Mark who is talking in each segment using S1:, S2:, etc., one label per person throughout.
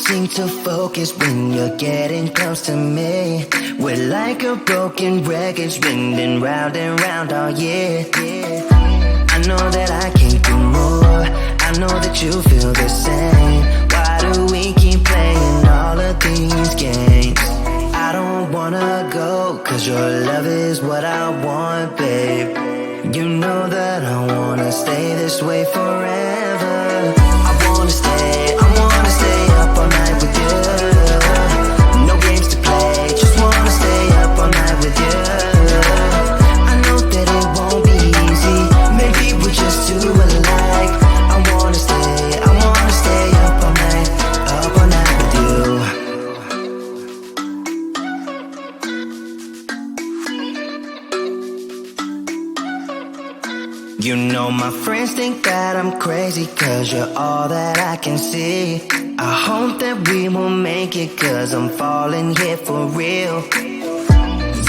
S1: seem to focus when you're getting close to me. We're like a broken record spinning round and round all year. I know that I can't do more, I know that you feel the same. Why do we keep playing all of these games? I don't wanna go, cause your love is what I want, babe. You know that I wanna stay this way forever. I wanna stay up all night with you. No games to play, just wanna stay up all night with you. I know that it won't be easy, maybe we're just too alike. I wanna stay up all night with you. You know my friends think that I'm crazy, cause you're all that I can see. I hope that we will make it, cause I'm falling here for real.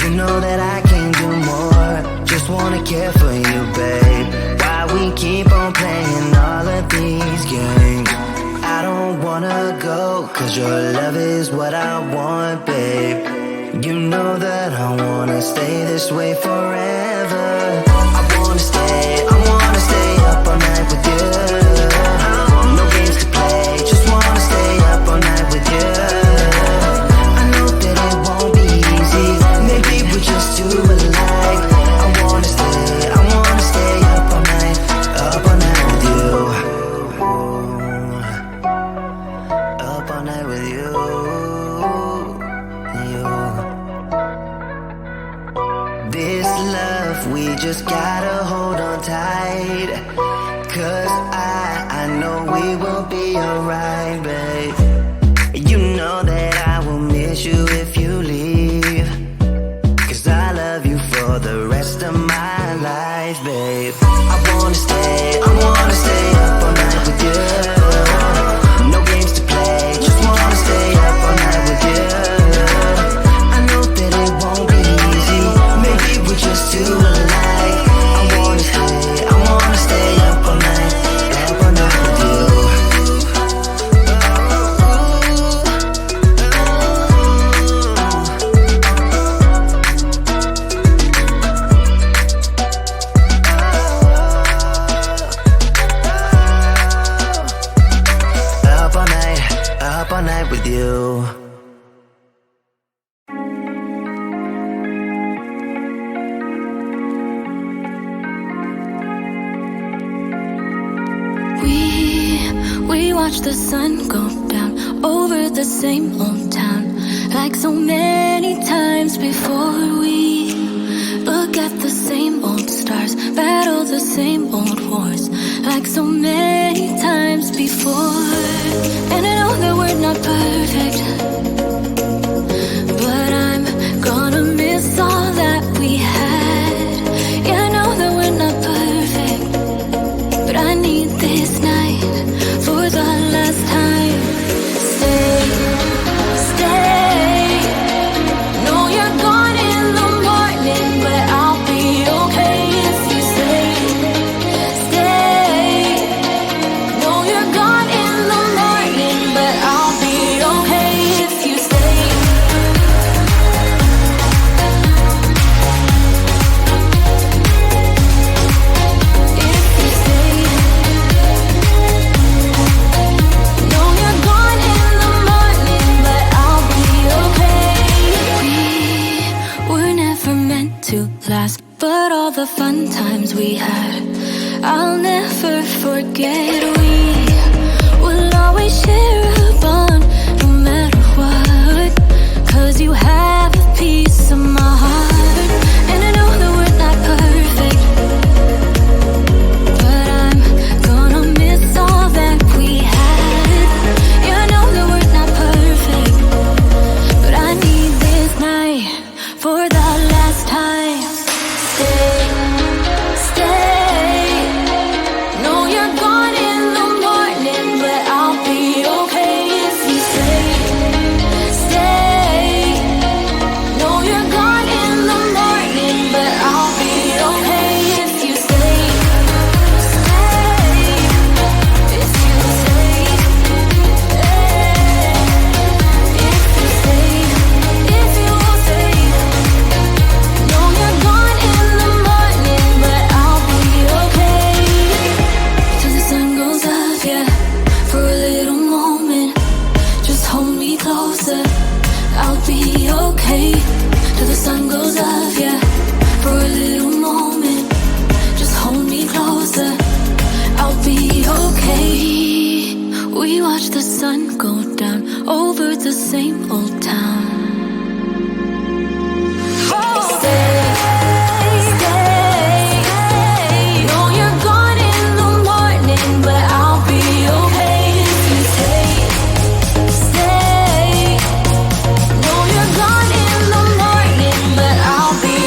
S1: You know that I can't do more, just wanna care for you, babe. Why we keep on playing all of these games? I don't wanna go, cause your love is what I want, babe. You know that I wanna stay this way forever. I wanna stay up all night with you. No games to play, just wanna stay up all night with you. I know that it won't be easy, maybe we're just too alike. I wanna stay up all night with you. Up all night with you. This love, we just gotta hold on tight. Cause I know we will be alright, babe. You know that I will miss you if you leave. Cause I love you for the rest of my life, babe. I wanna stay up all night with you. No games to play, just wanna stay up all night with you. I know that it won't be easy, maybe we're just too alike. I wanna stay up all night with you. Up all night with you.
S2: We watch the sun go down over the same old town, like so many times before. We look at the same old stars, battle the same old wars, like so many times before. And I know that we're not perfect, but I'm gonna miss all that we had. Yeah, I know that we're not perfect, but I need this night for the last time. Stay. Know you're gone in the morning, but I'll be okay if you stay. Know you're gone in the morning, but I'll be okay if you stay. If you stay. Know you're gone in the morning, but I'll be okay. We were never meant to last, but all the fun times we had, I'll never forget. We will always share a bond, no matter what, cause you have a piece of my heart. And I know that we're not perfect, but I'm gonna miss all that we had. Yeah, I know that we're not perfect, but I need this night for the last time. Stay. Know you're gone in the morning, but I'll be okay if you stay. Know you're gone in the morning, but I'll be okay if you stay. If you stay. okay till the sun goes up, yeah. For a little moment, just hold me closer. I'll be okay. We watch the sun go down over the same old town. Stay, stay, know you're gone in the morning, but I'll be okay if you stay, stay. Know you're gone in the morning, but I'll be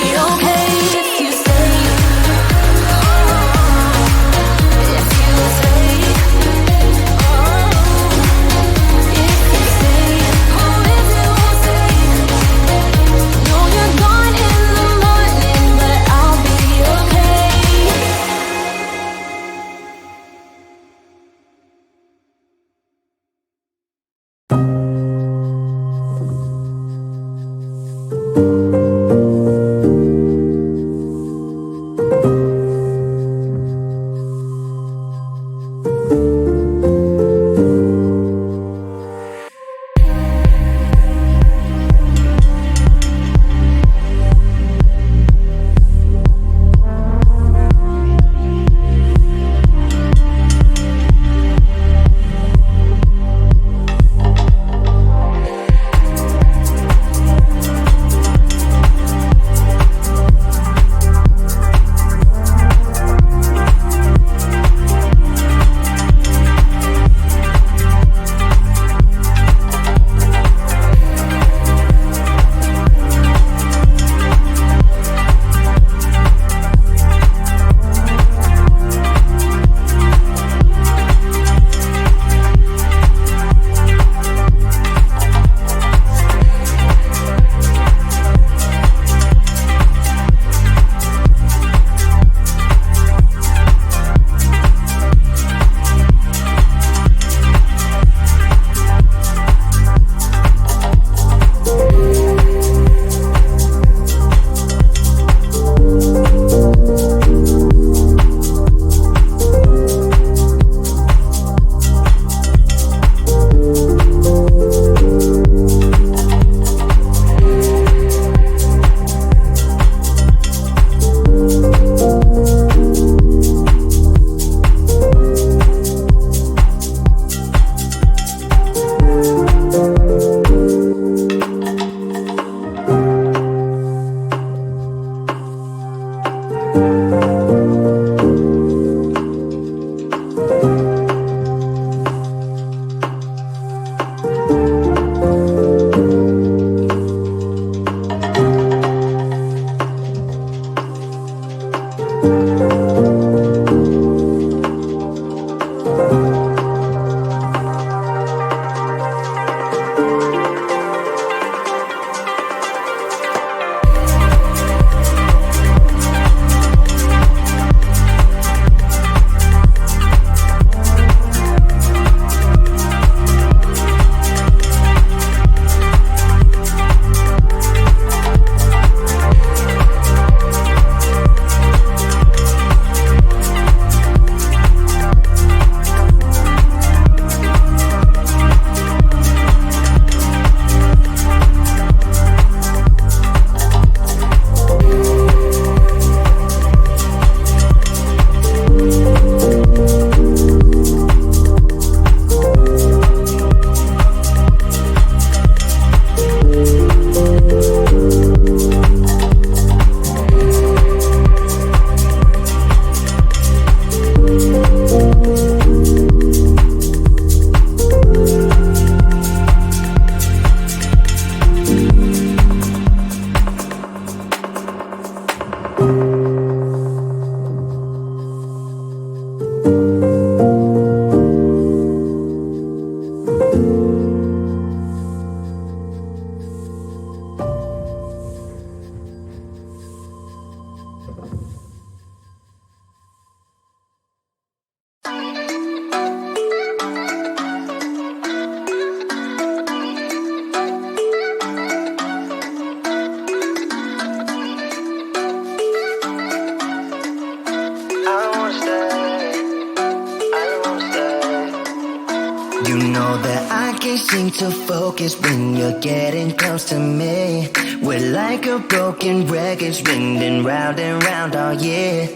S1: can't seem to focus when you're getting close to me. We're like a broken record spinning round and round all year.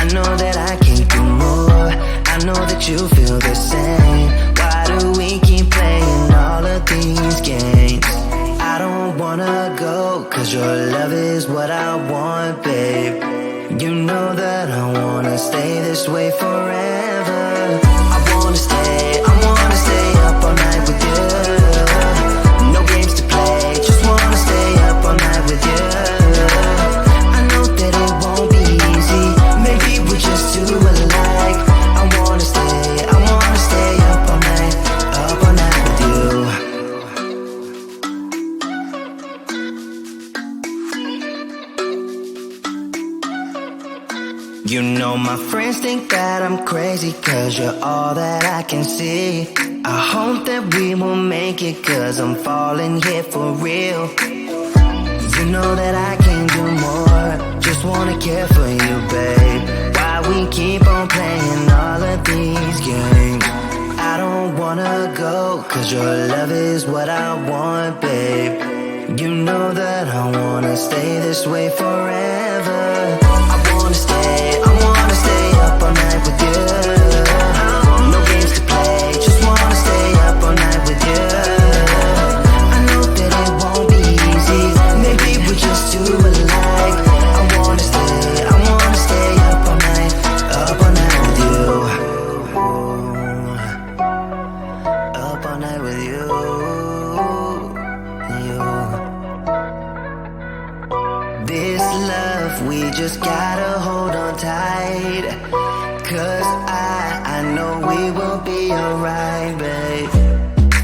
S1: I know that I can't do more, I know that you feel the same. Why do we keep playing all of these games? I don't wanna go, cause your love is what I want, babe. You know that I wanna stay this way forever. I wanna stay up all night with you. No games to play, just wanna stay up all night with you. I know that it won't be easy, maybe we're just too alike. I wanna stay up all night with you. You know my friends think that I'm crazy, cause you're all that I can see. I hope that we will make it, cause I'm falling here for real. You know that I can't do more, just wanna care for you, babe. Why we keep on playing all of these games? I don't wanna go, cause your love is what I want, babe. You know that I wanna stay this way forever. I wanna stay up all night with you. No games to play, just wanna stay up all night with you. I know that it won't be easy, maybe we're just too alike. I wanna stay up all night with you. Up all night with you. This love, we just gotta hold on tight. Cause I know we will be alright, babe.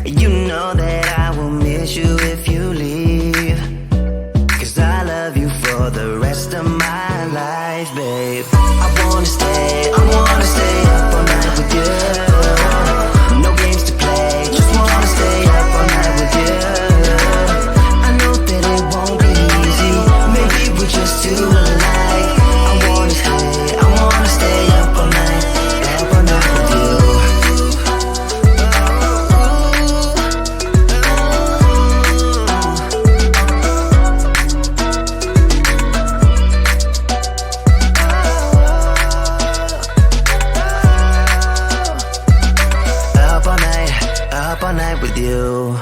S1: You know that I will miss you if you leave. Cause I love you for the rest of my life, babe. I wanna stay up all night with you. No games to play, just wanna stay up all night with you. I know that it won't be easy, maybe we're just too alike. I wanna stay up all night with you. Up all night with you.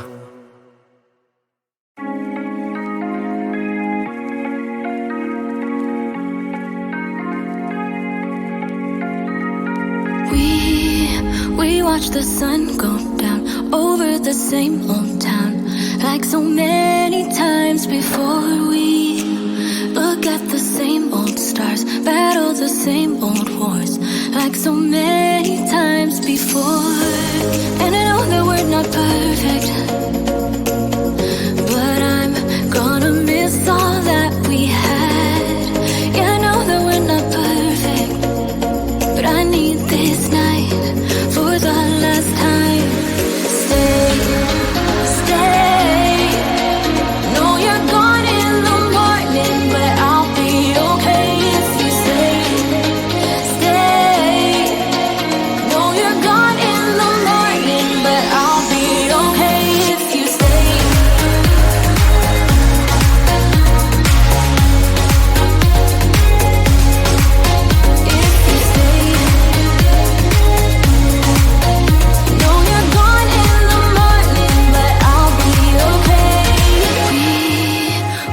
S2: We watch the sun go down over the same old town, like so many times before. We look at the same old stars, battle the same old wars, like so many times before. And I know that we're not perfect, but I'm gonna miss all that we had. Yeah, I know that we're not perfect, but I need this night for the last time. Stay. Know you're gone in the morning, but I'll be okay if you stay. Know you're gone in the morning, but I'll be okay if you stay. If you stay. Know you're gone in the morning, but I'll be okay.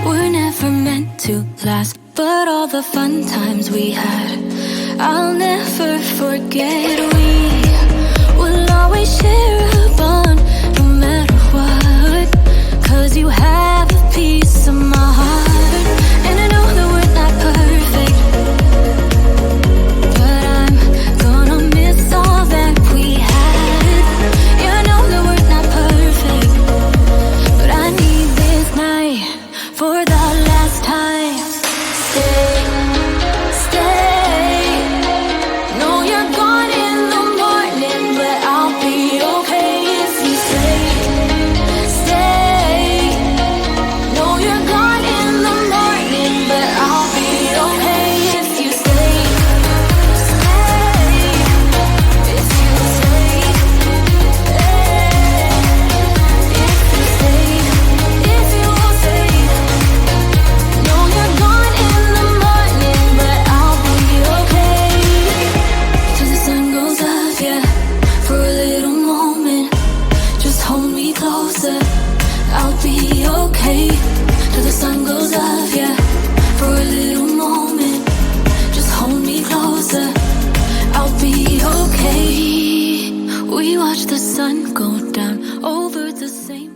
S2: We were never meant to last, but all the fun times we had, I'll never forget. We will always share a bond, no matter what, cause you have a piece of my heart. And I know that we're not perfect, but I'm gonna miss all that we had. Yeah, I know that we're not perfect, but I need this night for the last time. Stay. Know you're gone in the morning, but I'll be okay. okay till the sun goes up, yeah. For a little moment, just hold me closer. I'll be okay. We watch the sun go down over the same